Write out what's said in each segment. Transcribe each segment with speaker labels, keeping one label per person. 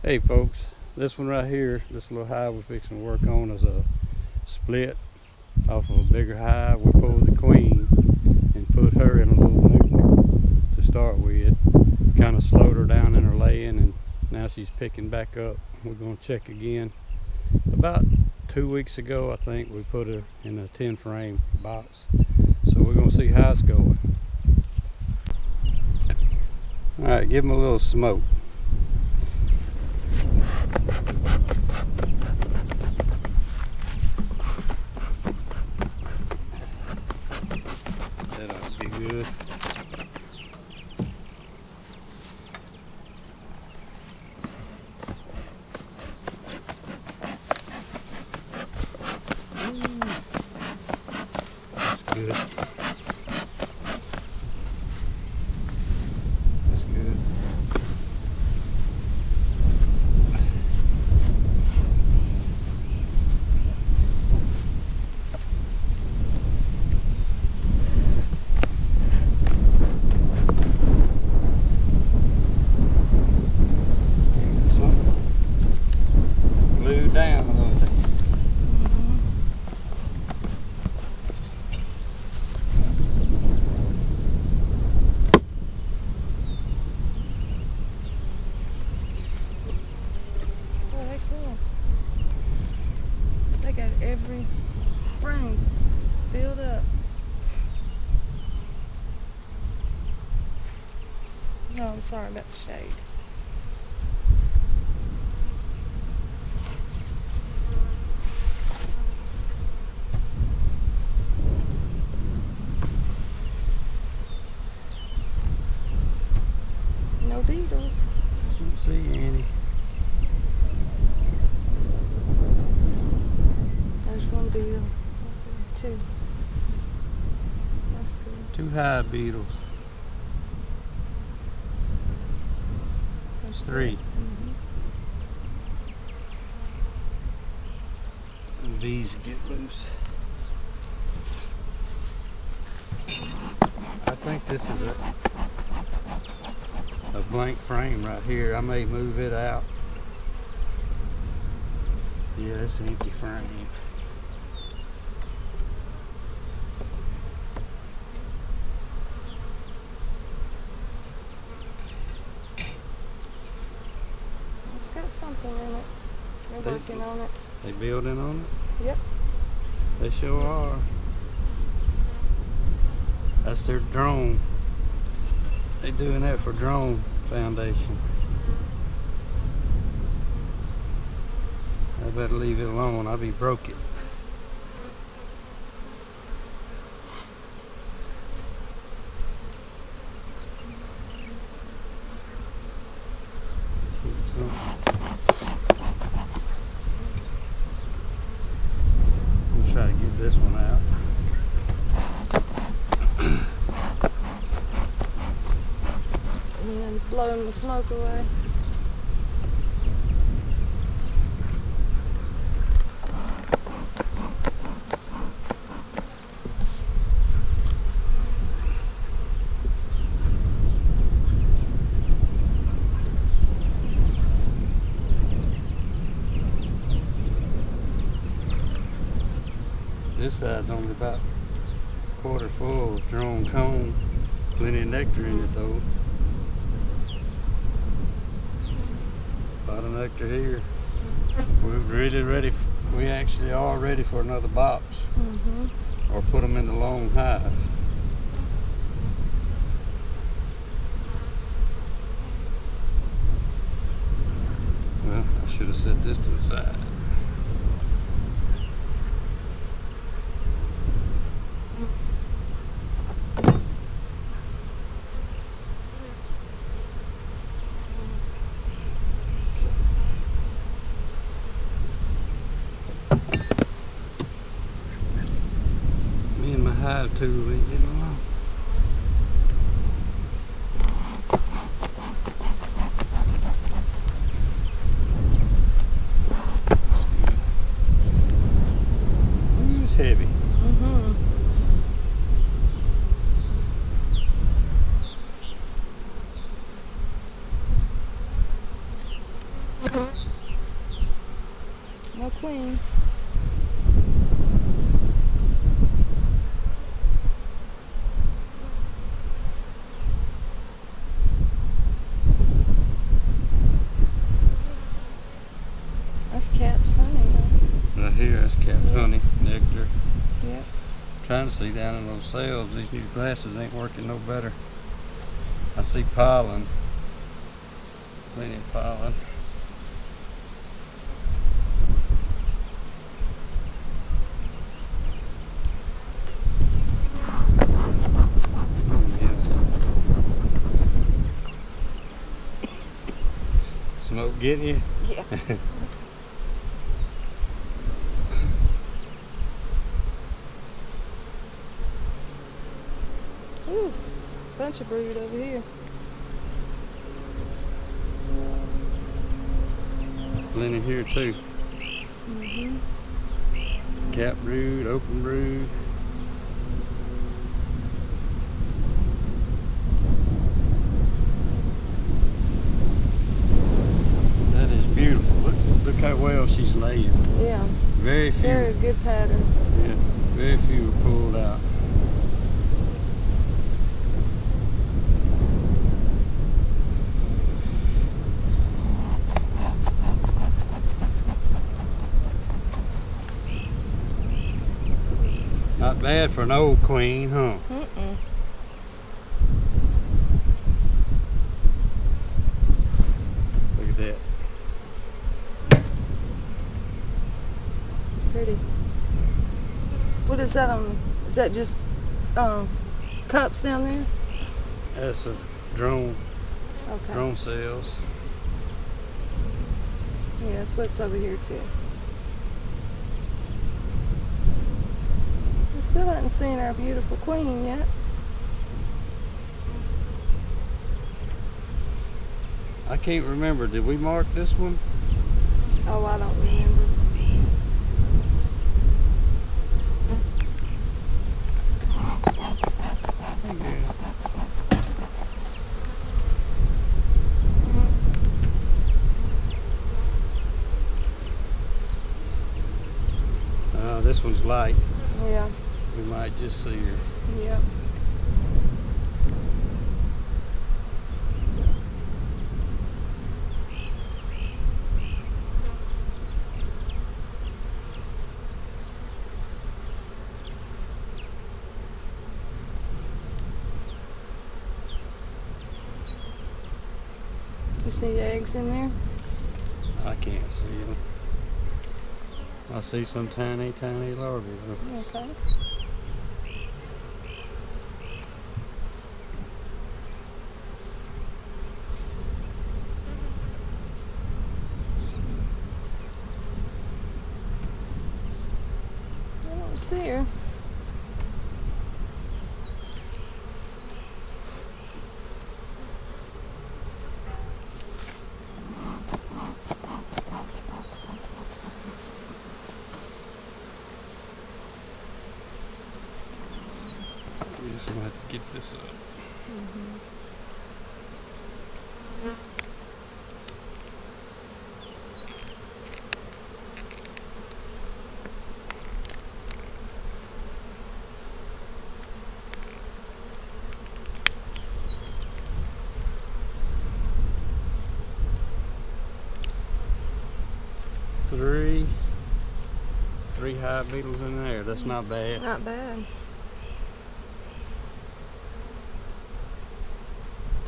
Speaker 1: Hey folks, this one right here, this little hive we're fixing to work on is a split off of a bigger hive. We pulled the queen and put her in a little nuke to start with. Kind of slowed her down in her laying, and now she's picking back up. We're going to check again. About 2 weeks ago, I think, we put her in a 10 frame box. So we're going to see how it's going. Alright, give them a little smoke. That ought to be good. That's good. That's good. Glued down a little bit.
Speaker 2: Oh, they cool. They got every frame filled up. No, I'm sorry about the shade. No beetles.
Speaker 1: Don't see any.
Speaker 2: There's one beetle. Two. That's good.
Speaker 1: 2 hive beetles.
Speaker 2: There's
Speaker 1: 3.
Speaker 2: Mm-hmm.
Speaker 1: And these get loose. I think this is a blank frame right here. I may move it out. Yeah, it's an empty frame.
Speaker 2: It's got something in it. They're working on it.
Speaker 1: They building on it?
Speaker 2: Yep.
Speaker 1: They sure are. That's their drone. They doing that for drone foundation. I better leave it alone. I'll be broke it. I'll try to get this one out.
Speaker 2: And it's blowing the smoke away.
Speaker 1: This side's only about a quarter full of drone comb. Plenty of nectar in it though. A lot of nectar here. We're really ready. We actually are ready for another box.
Speaker 2: Mm-hmm.
Speaker 1: Or put them in the long hive. Well, I should have set this to the side. Me and my hive tool ain't getting along. That's good. Ooh, it's heavy.
Speaker 2: Mm-hmm. queen. That's Cap's honey, though.
Speaker 1: Right here, that's cap
Speaker 2: Yeah.
Speaker 1: honey, nectar.
Speaker 2: Yep.
Speaker 1: Trying to see down in those cells. These new glasses ain't working no better. I see pollen. Plenty of pollen. Yes. Smoke getting you?
Speaker 2: Yeah. Ooh, bunch of brood over here.
Speaker 1: Plenty here too.
Speaker 2: Mm-hmm.
Speaker 1: Cap brood, open brood. That is beautiful. Look how well she's laying.
Speaker 2: Yeah,
Speaker 1: Very few.
Speaker 2: very good pattern.
Speaker 1: Yeah, very few are pulled out. Not bad for an old queen, huh?
Speaker 2: Mm-mm.
Speaker 1: Look at that.
Speaker 2: Pretty. What is that on? Is that just cups down there?
Speaker 1: That's a drone
Speaker 2: Okay.
Speaker 1: cells.
Speaker 2: Yeah, that's what's over here too. We still haven't seen our beautiful queen yet.
Speaker 1: I can't remember. Did we mark this one?
Speaker 2: Oh, I don't remember.
Speaker 1: This one's light.
Speaker 2: Yeah.
Speaker 1: We might just see her.
Speaker 2: Yep. You see eggs in there?
Speaker 1: I can't see them. I see some tiny, tiny larvae though.
Speaker 2: Okay. I don't see her.
Speaker 1: We just gonna have to get this up. Three hive beetles in there. That's not bad.
Speaker 2: Not bad.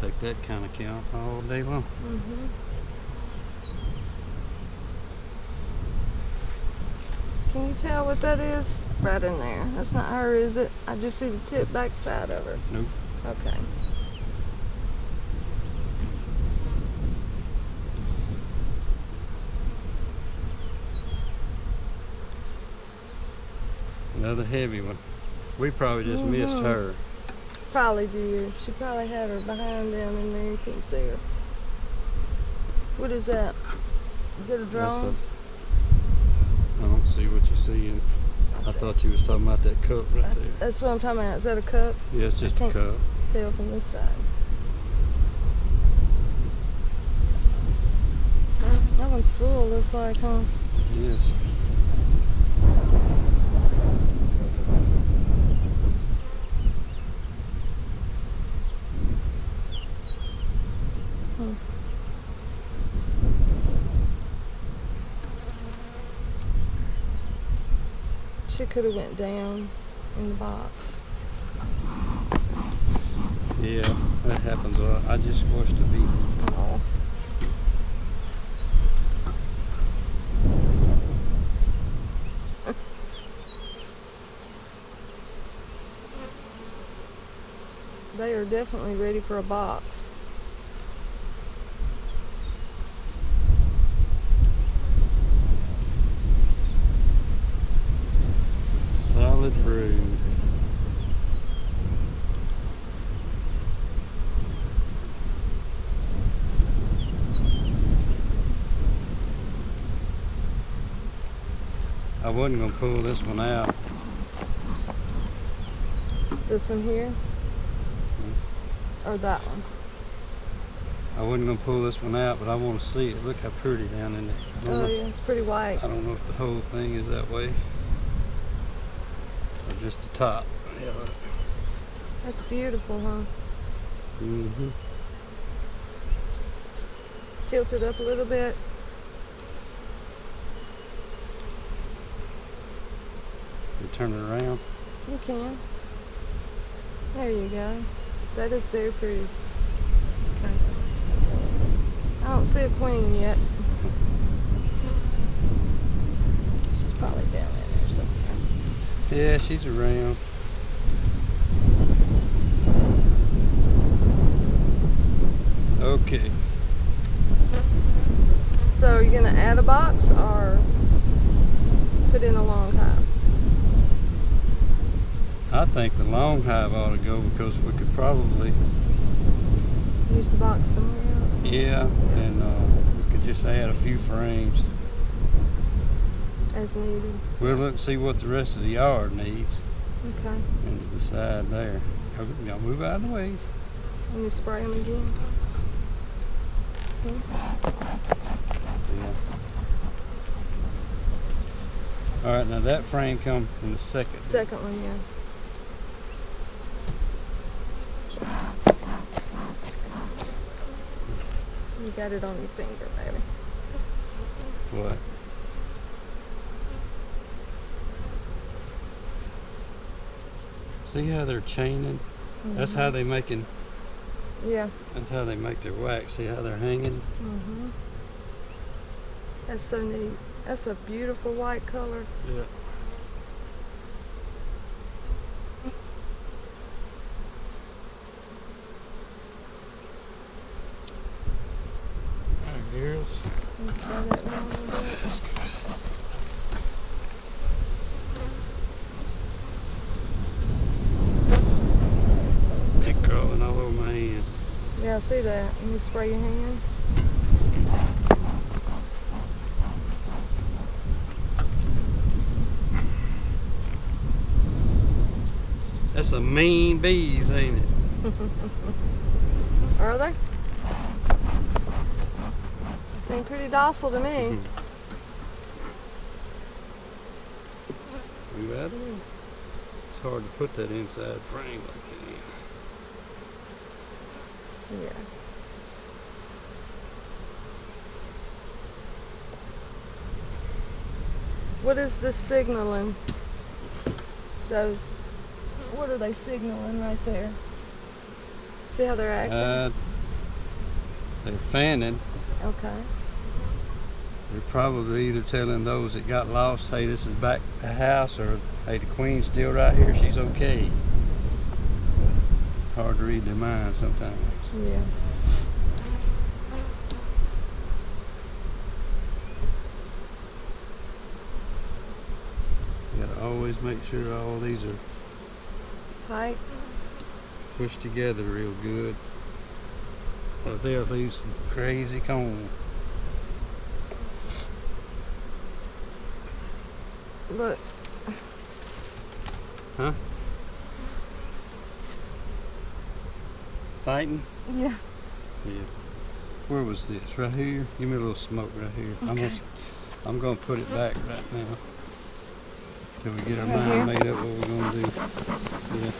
Speaker 1: Take that kind of count all day long.
Speaker 2: Mm-hmm. Can you tell what that is? Right in there. That's not her, is it? I just see the tip back side of her.
Speaker 1: Nope.
Speaker 2: Okay.
Speaker 1: Another heavy one. We probably just missed her.
Speaker 2: Probably did. She probably had her behind down in there. You couldn't see her. What is that? Is it a drone?
Speaker 1: I don't see what you're seeing. I thought you was talking about that cup right there.
Speaker 2: That's what I'm talking about. Is that a cup?
Speaker 1: Yeah, it's just a
Speaker 2: can't
Speaker 1: cup.
Speaker 2: Tell from this side. That one's full, looks like, huh?
Speaker 1: Yes.
Speaker 2: wish it could have went down in the box.
Speaker 1: Yeah, that happens a lot. I just squashed a bee.
Speaker 2: Oh. They are definitely ready for a box.
Speaker 1: Solid brood. I wasn't gonna pull this one out.
Speaker 2: This one here? Or that one?
Speaker 1: I wasn't gonna pull this one out, but I want to see it. Look how pretty down in there.
Speaker 2: Oh yeah, it's pretty white.
Speaker 1: I don't know if the whole thing is that way, or just the top. Yeah.
Speaker 2: That's beautiful, huh?
Speaker 1: Mm-hmm.
Speaker 2: Tilt it up a little bit.
Speaker 1: You turn it around.
Speaker 2: You can. There you go. That is very pretty. Okay. I don't see a queen yet. She's probably down in there somewhere.
Speaker 1: Yeah, she's around. Okay.
Speaker 2: So are you gonna add a box or put in a long hive?
Speaker 1: I think the long hive ought to go because we could probably,
Speaker 2: Use the box somewhere else?
Speaker 1: yeah, and we could just add a few frames.
Speaker 2: As needed.
Speaker 1: We'll look and see what the rest of the yard needs
Speaker 2: Okay.
Speaker 1: and decide there. Y'all move out of the way.
Speaker 2: Let me spray them again. Okay.
Speaker 1: Yeah. All right, now that frame comes in the second.
Speaker 2: Second one, yeah. You got it on your finger, baby.
Speaker 1: What? See how they're chaining? That's how they making.
Speaker 2: Yeah.
Speaker 1: That's how they make their wax. See how they're hanging?
Speaker 2: Mhm. That's so neat. That's a beautiful white color.
Speaker 1: Yeah. All right, girls.
Speaker 2: Let me spray that one a little bit.
Speaker 1: That's good. Big crawling all over my hand.
Speaker 2: Yeah, I see that. Let me spray your hand.
Speaker 1: That's some mean bees, ain't it?
Speaker 2: Are they? They seem pretty docile to me.
Speaker 1: Move out of the way. It's hard to put that inside frame like that.
Speaker 2: Yeah. What is this signaling? Those, what are they signaling right there? See how they're acting?
Speaker 1: They're fanning.
Speaker 2: Okay.
Speaker 1: They're probably either telling those that got lost, hey, this is back to the house, or hey, the queen's still right here, she's okay. Hard to read their minds sometimes.
Speaker 2: Yeah.
Speaker 1: You gotta always make sure all these are
Speaker 2: Tight.
Speaker 1: pushed together real good, or they'll lose some crazy comb.
Speaker 2: Look.
Speaker 1: Huh? Fighting?
Speaker 2: Yeah.
Speaker 1: Yeah. Where was this? Right here? Give me a little smoke right here.
Speaker 2: Okay.
Speaker 1: I'm gonna put it back right now. Till we get our
Speaker 2: Right
Speaker 1: mind
Speaker 2: here?
Speaker 1: made up what we're gonna do. Yeah,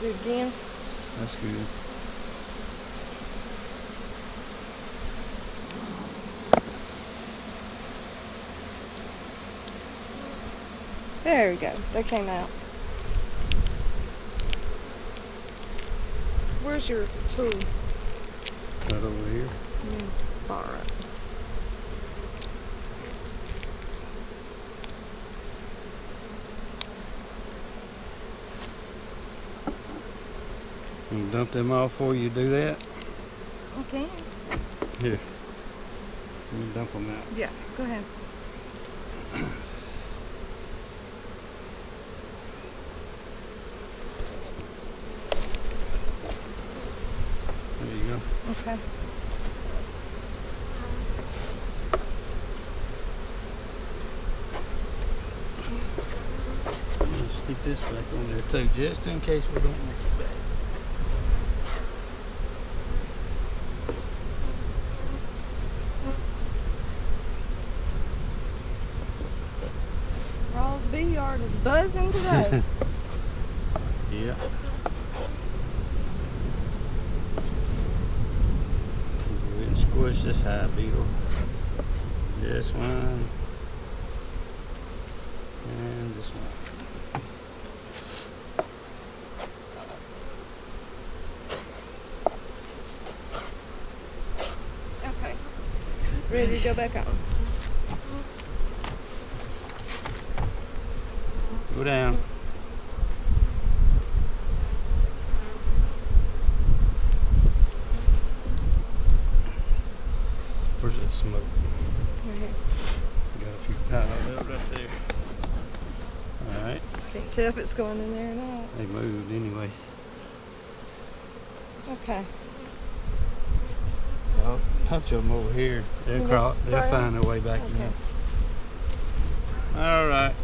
Speaker 2: Do it again.
Speaker 1: that's good.
Speaker 2: There we go. They came out. Where's your tool?
Speaker 1: Right over here.
Speaker 2: Borrow it.
Speaker 1: You dump them off before you do that?
Speaker 2: Okay.
Speaker 1: Here. Let me dump them out.
Speaker 2: Yeah, go ahead.
Speaker 1: There you go.
Speaker 2: Okay.
Speaker 1: I'm gonna stick this back on there too, just in case we don't make it back.
Speaker 2: Rawls bee yard is buzzing today.
Speaker 1: Yeah. Go ahead and squish this hive beetle. This one. And this one.
Speaker 2: Okay. Ready to go back on.
Speaker 1: Go down. Where's that smoke?
Speaker 2: Right here.
Speaker 1: Got a few piled up right there. Alright.
Speaker 2: Can't tell if it's going in there or not.
Speaker 1: They moved anyway.
Speaker 2: Okay.
Speaker 1: I'll punch them over here. They'll
Speaker 2: Well,
Speaker 1: crawl,
Speaker 2: let's
Speaker 1: they'll
Speaker 2: spray 'em.
Speaker 1: find their way back in
Speaker 2: Okay.
Speaker 1: there. Alright.